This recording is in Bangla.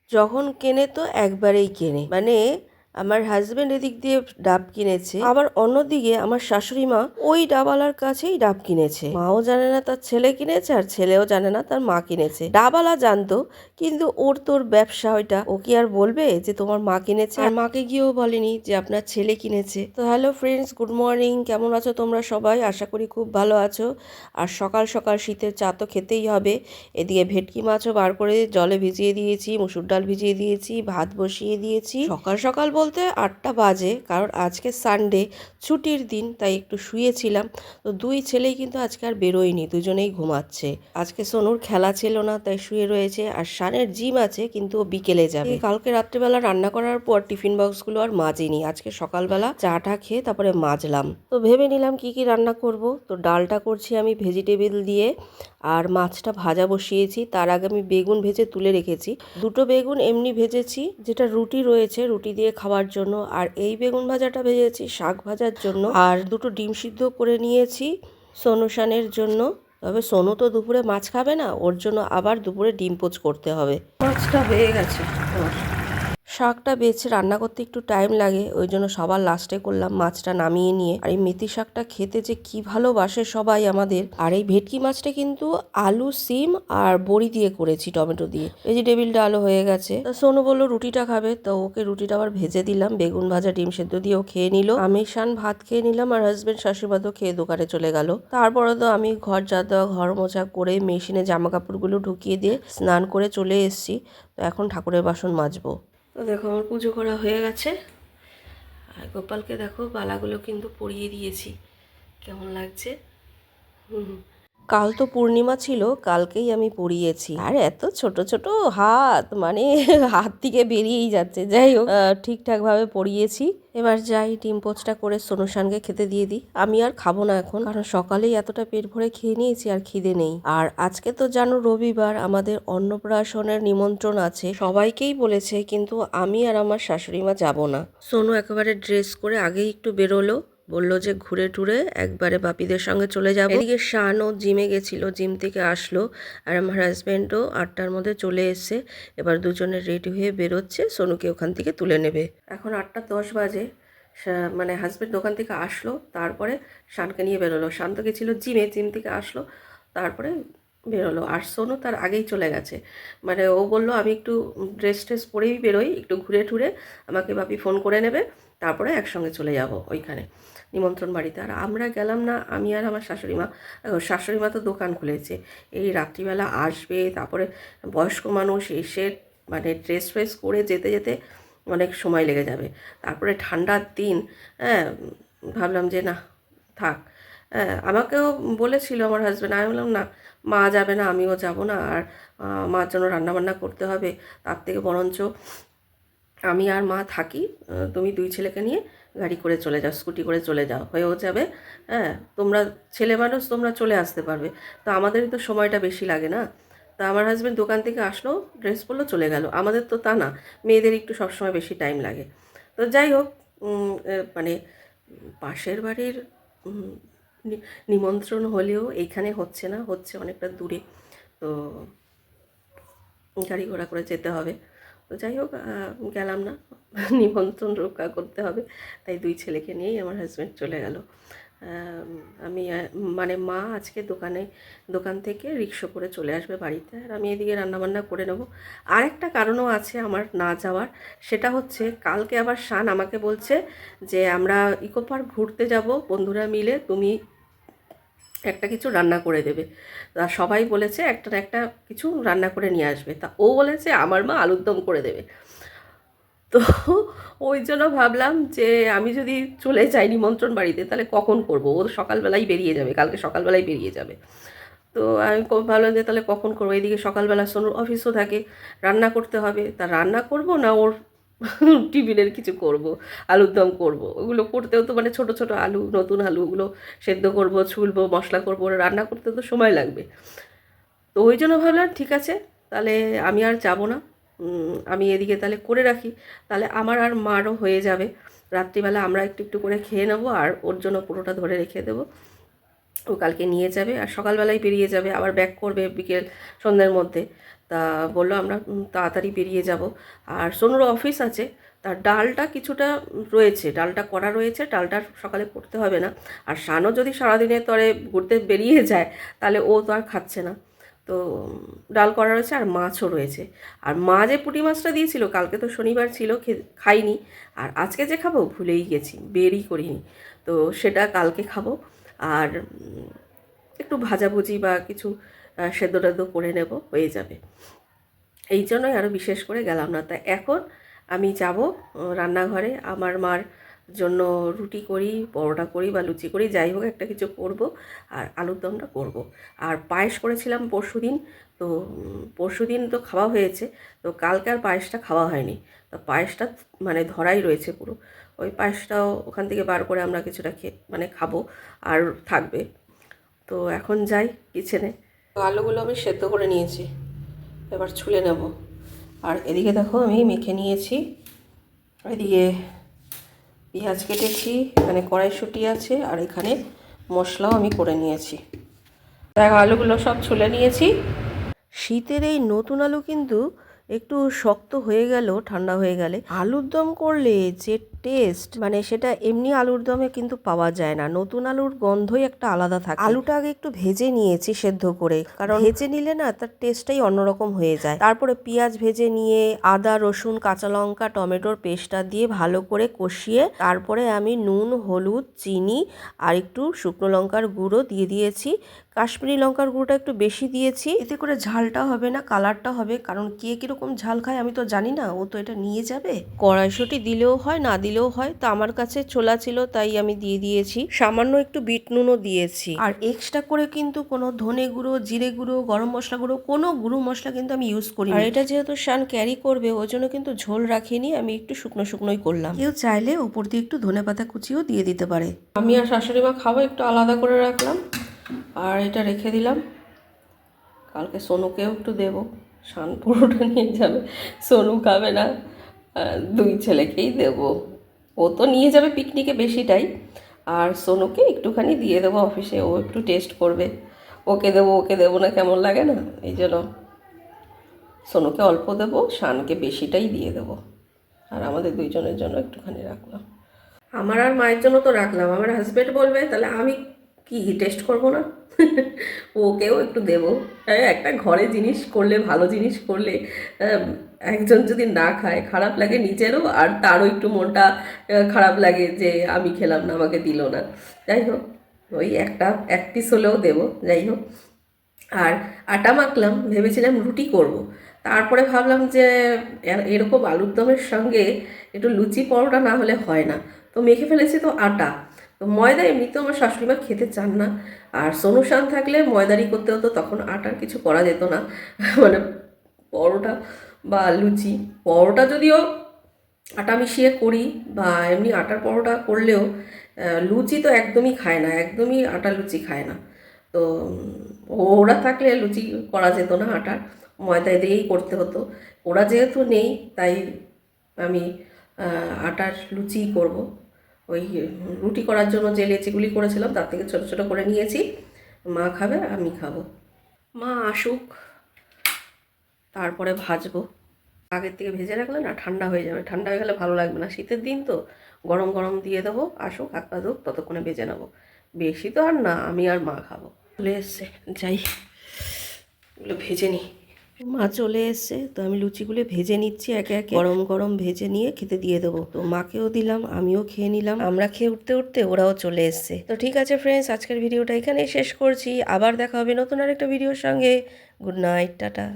যখন কেনে তো একবারেই কেনে, মানে আমার হাজবেন্ড এদিক দিয়ে ডাব কিনেছে, আবার অন্যদিকে আমার শাশুড়ি মা ওই ডাবওয়ালার কাছেই ডাব কিনেছে। মাও জানে না তার ছেলে কিনেছে, আর ছেলেও জানে না তার মা কিনেছে। ডাবওয়ালা জানতো, কিন্তু ওর তোর ব্যবসা ওইটা, ও কি আর বলবে যে তোমার মা কিনেছে? আর মাকে গিয়েও বলেনি যে আপনার ছেলে কিনেছে। তো হ্যালো ফ্রেন্ডস, গুড মর্নিং। কেমন আছো তোমরা সবাই? আশা করি খুব ভালো আছো। আর সকাল সকাল শীতের চা তো খেতেই হবে। এদিকে ভেটকি মাছও বার করে জলে ভিজিয়ে দিয়েছি, মুসুর ডাল ভিজিয়ে দিয়েছি, ভাত বসিয়ে দিয়েছি। সকাল সকাল বলতে 8টা বাজে, কারণ আজকে সানডে, ছুটির দিন, তাই একটু শুয়েছিলাম। তো দুই ছেলেই কিন্তু আজকে আর বেরোয়নি, দুজনেই ঘুমাচ্ছে। আজকে সোনুর খেলা ছিল না, তাই শুয়ে রয়েছে। আর শানের জিম আছে, কিন্তু ও বিকেলে যাবে। কালকে রাত্রেবেলা রান্না করার পর টিফিন বক্সগুলো আর মাজিনি, আজকে সকালবেলা চাটা খেয়ে তারপরে মাজলাম। তো ভেবে নিলাম কি কি রান্না করব। তো ডালটা করছি আমি ভেজিটেবল দিয়ে, আর মাছটা ভাজা বসিয়েছি। তার আগে আমি বেগুন ভেজে তুলে রেখেছি। দুটো বেগুন এমনি ভেজেছি, যেটা রুটি রয়েছে রুটি দিয়ে খাওয়ার জন্য, আর এই বেগুন ভাজাটা ভেজেছি শাক ভাজার জন্য। আর দুটো ডিম সিদ্ধ করে নিয়েছি সোনু শানের জন্য। তবে সোনু তো দুপুরে মাছ খাবে না, ওর জন্য আবার দুপুরে ডিম পোচ করতে হবে। মাছটা হয়ে গেছে। শাকটা বেছে রান্না করতে একটু টাইম লাগে, ওই জন্য সবার লাস্টে করলাম, মাছটা নামিয়ে নিয়ে। আর এই মেথি শাকটা খেতে যে কি ভালোবাসে সবাই আমাদের। আর এই ভেটকি মাছটা কিন্তু আলু, সিম আর বড়ি দিয়ে করেছি, টমেটো দিয়ে। ভেজিটেবিলটা আলু হয়ে গেছে। তা সোনু বললো রুটিটা খাবে, তো ওকে রুটিটা আবার ভেজে দিলাম। বেগুন ভাজা ডিম সেদ্ধ দিয়েও খেয়ে নিল। আমি শান ভাত খেয়ে নিলাম, আর হাজবেন্ড শাশুড়িমাও খেয়ে দোকানে চলে গেল। তারপরে তো আমি ঘর দেওয়া, ঘর মোছা করে মেশিনে জামা কাপড়গুলো ঢুকিয়ে দিয়ে স্নান করে চলে এসেছি। তো এখন ঠাকুরের বাসন মাজবো। তো দেখো আমার পুজো করা হয়ে গেছে। আর গোপালকে দেখো বালাগুলো কিন্তু পরিয়ে দিয়েছি, কেমন লাগছে। কাল তো পূর্ণিমা ছিল, কালকেই আমি পরিয়েছি। আর এত ছোট ছোট হাত, মানে হাত থেকে বেরিয়েই যাচ্ছে। যাই হোক, ঠিকঠাক ভাবে পরিয়েছি। এবার যাই ডিম পোচটা করে সোনুশানকে খেতে দিয়ে দিই। আমি আর খাবো না এখন, কারণ সকালেই এতটা পেট ভরে খেয়ে নিয়েছি, আর খিদে নেই। আর আজকে তো জানো রবিবার, আমাদের অন্নপ্রাশনের নিমন্ত্রণ আছে, সবাইকেই বলেছে, কিন্তু আমি আর আমার শাশুড়ি মা যাবো না। সোনু একেবারে ড্রেস করে আগেই একটু বেরোলো, বললো যে ঘুরে টুরে একবারে বাপিদের সঙ্গে চলে যাবো। এদিকে শানও জিমে গেছিল, জিম থেকে আসলো। আর আমার হাজব্যান্ডও 8টার মধ্যে চলে এসছে। এবার দুজনে রেডি হয়ে বেরোচ্ছে, সোনুকে ওখান থেকে তুলে নেবে। এখন 8টা 10 বাজে। মানে হাজব্যান্ড দোকান থেকে আসলো, তারপরে শানকে নিয়ে বেরোলো। শান তো গেছিলো জিমে, জিম থেকে আসলো, তারপরে বেরোলো। আর সোনু তার আগেই চলে গেছে। মানে ও বললো আমি একটু ড্রেস ট্রেস পরেই বেরোই, একটু ঘুরে টুরে আমাকে বাপি ফোন করে নেবে, তারপরে একসঙ্গে চলে যাব ওইখানে নিমন্ত্রণ বাড়িতে। আর আমরা গেলাম না, আমি আর আমার শাশুড়ি মা। শাশুড়ি মা তো দোকান খুলেছে, এই রাত্রিবেলা আসবে, তারপরে বয়স্ক মানুষ এসে মানে ড্রেস ফ্রেস করে যেতে যেতে অনেক সময় লেগে যাবে। তারপরে ঠান্ডার দিন, হ্যাঁ, ভাবলাম যে না থাক। হ্যাঁ, আমাকেও বলেছিল আমার হাজব্যান্ড, আমি বললাম না, মা যাবে না, আমিও যাব না, আর মার জন্য রান্নাবান্না করতে হবে, তার থেকে বরঞ্চ আমি আর মা থাকি, তুমি দুই ছেলেকে নিয়ে গাড়ি করে চলে যাও, স্কুটি করে চলে যাও, হয়েও যাবে। হ্যাঁ, তোমরা ছেলে মানুষ, তোমরা চলে আসতে পারবে। তো আমাদেরই তো সময়টা বেশি লাগে না। তা আমার হাজব্যান্ড দোকান থেকে আসলো, ড্রেস পরলো, চলে গেল। আমাদের তো তা না, মেয়েদের একটু সবসময় বেশি টাইম লাগে। তো যাই হোক, মানে পাশের বাড়ির নিমন্ত্রণ হলেও এইখানে হচ্ছে না, হচ্ছে অনেকটা দূরে। তো গাড়ি ঘোড়া করে যেতে হবে। তো যাই হোক, গেলাম না, নিমন্ত্রণ রক্ষা করতে হবে, তাই দুই ছেলেকে নিয়েই আমার হাজব্যান্ড চলে গেল। আমি মানে মা আজকে দোকান থেকে রিক্সা করে চলে আসবে বাড়িতে, আর আমি এদিকে রান্নাবান্না করে নেব। আরেকটা কারণও আছে আমার না যাওয়ার, সেটা হচ্ছে কালকে আবার শান আমাকে বলছে যে আমরা ইকো পার্ক ঘুরতে যাব বন্ধুরা মিলে, তুমি একটা কিছু রান্না করে দেবে। তা সবাই বলেছে একটা না একটা কিছু রান্না করে নিয়ে আসবে। তা ও বলেছে আমার মা আলুর দম করে দেবে। তো ওই জন্য ভাবলাম যে আমি যদি চলে যাই নিমন্ত্রণ বাড়িতে, তাহলে কখন করব? ও সকালবেলাই বেরিয়ে যাবে, কালকে সকালবেলাই বেরিয়ে যাবে। তো আমি ভাবলাম যে তাহলে কখন করবো? এইদিকে সকালবেলা সোনুর অফিসও থাকে, রান্না করতে হবে। তা রান্না করব না ওর টিফিনের কিছু করব, আলুর দম করব। ওগুলো করতেও তো মানে ছোট ছোট আলু, নতুন আলু, ওগুলো সেদ্ধ করব, ছুলবো, মশলা করবো, রান্না করতে তো সময় লাগবে। তো ওই জন্য ভাবলাম ঠিক আছে, তাহলে আমি আর যাব না। আমি এদিকে তাহলে করে রাখি, তাহলে আমার আর মারও হয়ে যাবে। রাত্রিবেলা আমরা একটু একটু করে খেয়ে নেবো, আর ওর জন্য পুরোটা ধরে রেখে দেবো। ও কালকে নিয়ে যাবে, আর সকালবেলায় বেরিয়ে যাবে, আবার ব্যাক করবে বিকেল সন্ধ্যের মধ্যে। তা বললো আমরা তাড়াতাড়ি বেরিয়ে যাব। আর সোনুর অফিস আছে, তার ডালটা কিছুটা রয়েছে, ডালটা করা রয়েছে, ডালটা সকালে করতে হবে না। আর শানও যদি সারাদিনে তরে ঘুরতে বেরিয়ে যায় তাহলে ও তো আর খাচ্ছে না, তো ডাল করা রয়েছে আর মাছও রয়েছে। আর মা যে পুঁটি মাছটা দিয়েছিল কালকে তো শনিবার ছিল, খাইনি। আর আজকে যে খাবো ভুলেই গেছি, বেরই করিনি, তো সেটা কালকে খাবো। আর একটু ভাজাভুজি বা কিছু সেদ্ধ টেদ্ধ করে নেব, হয়ে যাবে। এই জন্যই আরও বিশেষ করে গেলাম না। তা এখন আমি যাব রান্নাঘরে, আমার মার জন্য রুটি করি, পরোটা করি বা লুচি করি, যাই হোক একটা কিছু করব। আর আলুর দমটা করব। আর পায়েস করেছিলাম পরশুদিন, তো পরশুদিন তো খাওয়া হয়েছে, তো কালকে আর পায়েসটা খাওয়া হয়নি। তো পায়েসটা মানে ধরাই রয়েছে পুরো, ওই পায়েসটাও ওখান থেকে বার করে আমরা কিছুটা মানে খাবো আর থাকবে। তো এখন যাই কিচেনে। আলুগুলো আমি সেদ্ধ করে নিয়েছি, এবার ছুলে নেব। আর এদিকে দেখো আমি মেখে নিয়েছি, এদিকে পেঁয়াজ কেটেছি, এখানে কড়াইশুঁটি আছে, আর এখানে মশলাও আমি করে নিয়েছি। দেখো আলুগুলো সব ছুলে নিয়েছি। শীতের এই নতুন আলু কিন্তু একটু শক্ত হয়ে গেল ঠান্ডা হয়ে গেলে, আলুর দম করলে যে টেস্ট, মানে সেটা এমনি আলুর দমে কিন্তু পাওয়া যায় না। নতুন আলুর গন্ধই একটা আলাদা থাকে। আলুটা আগে একটু ভেজে নিয়েছি সেদ্ধ করে, কারণ ভেজে নিলে না তার টেস্টটাই অন্যরকম হয়ে যায়। তারপরে পেঁয়াজ ভেজে নিয়ে আদা রসুন কাঁচা লঙ্কা টমেটোর পেস্টটা দিয়ে ভালো করে কষিয়ে তারপরে আমি নুন হলুদ চিনি আর একটু শুকনো লঙ্কার গুঁড়ো দিয়ে দিয়েছি। কাশ্মীরি লঙ্কার গুঁড়োটা একটু বেশি দিয়েছি, এতে করে ঝালটা হবে না, কালারটা হবে। কারণ কে কীরকম ঝাল খায় আমি তো জানি না, ও তো এটা নিয়ে যাবে। কড়াইশুঁটি দিলেও হয় না দিলেও হয়, তো আমার কাছে ছোলা ছিল তাই আমি দিয়ে দিয়েছি। সামান্য একটু বিট নুনও দিয়েছি। আর এক্সট্রা করে কিন্তু কোনো ধনে গুঁড়ো জিরে গুঁড়ো গরম মশলা গুঁড়ো কোনো গুঁড়ো মশলা কিন্তু আমি ইউজ করি। আর এটা যেহেতু শান ক্যারি করবে ওই জন্য কিন্তু ঝোল রাখিনি, আমি একটু শুকনো শুকনোই করলাম। কেউ চাইলে ওপর দিয়ে একটু ধনেপাতা কুচিও দিয়ে দিতে পারে। আমি আর শাশুড়ি মা খাবো, একটু আলাদা করে রাখলাম। আর এটা রেখে দিলাম, কালকে সোনুকেও একটু দেবো। শান পুরোটা নিয়ে যাবে, সোনু খাবে না, দুই ছেলেকেই দেবো। ও তো নিয়ে যাবে পিকনিকে বেশিটাই, আর সোনুকে একটুখানি দিয়ে দেবো অফিসে, ও একটু টেস্ট করবে। ওকে দেবো না কেমন লাগে না, এই জন্য সোনুকে অল্প দেবো, শানকে বেশিটাই দিয়ে দেবো। আর আমাদের দুইজনের জন্য একটুখানি রাখলাম। আমার আর মায়ের জন্য তো রাখলাম, আমার হাজব্যান্ড বলবে তাহলে আমি কি টেস্ট করব না? ওকেও একটু দেবো। একটা ঘরে জিনিস করলে, ভালো জিনিস করলে একজন যদি না খায় খারাপ লাগে নিজেরও, আর তারও একটু মনটা খারাপ লাগে যে আমি খেলাম না, আমাকে দিল না। যাই হোক, ওই এক পিস হলেও দেবো। যাই হোক, আর আটা মাখলাম, ভেবেছিলাম রুটি করব। তারপরে ভাবলাম যে এরকম আলুর দমের সঙ্গে একটু লুচি পরোটা না হলে হয় না, তো মেখে ফেলেছি তো আটা। তো ময়দা এমনিতেও আমার শাশুড়িমা খেতে চান না, আর সোনুশান থাকলে ময়দারি করতে হতো, তখন আটার কিছু করা যেত না। মানে পরোটা বা লুচি, পরোটা যদিও আটা মিশিয়ে করি বা এমনি আটার পরোটা করলেও লুচি তো একদমই খায় না, একদমই আটা লুচি খায় না। তো ওরা থাকলে লুচি করা যেত না, আটার ময়দা দিয়েই করতে হতো। ওরা যেহেতু নেই তাই আমি আটার লুচিই করব। ওই রুটি করার জন্য যে লেচিগুলি করেছিলাম তার থেকে ছোটো ছোটো করে নিয়েছি, মা খাবে আমি খাবো। মা আসুক তারপরে ভাজবো। আগের থেকে ভেজে রাখলে না ঠান্ডা হয়ে যাবে, ঠান্ডা হয়ে গেলে ভালো লাগবে না। শীতের দিন তো গরম গরম দিয়ে দেবো, আসুক হাত পা ধুক, ততক্ষণে ভেজে নেবো। বেশি তো আর না, আমি আর মা খাবো। চলে এসছে, যাই এগুলো ভেজে নিই। মা চলে এসছে, তো আমি লুচিগুলো ভেজে নিচ্ছি একে একে, গরম গরম ভেজে নিয়ে খেতে দিয়ে দেবো। তো মাকেও দিলাম, আমিও খেয়ে নিলাম। আমরা খেয়ে উঠতে উঠতে ওরাও চলে এসছে। তো ঠিক আছে ফ্রেন্ডস, আজকের ভিডিওটা এখানেই শেষ করছি। আবার দেখা হবে নতুন আরেকটা ভিডিওর সঙ্গে। Good night, tata.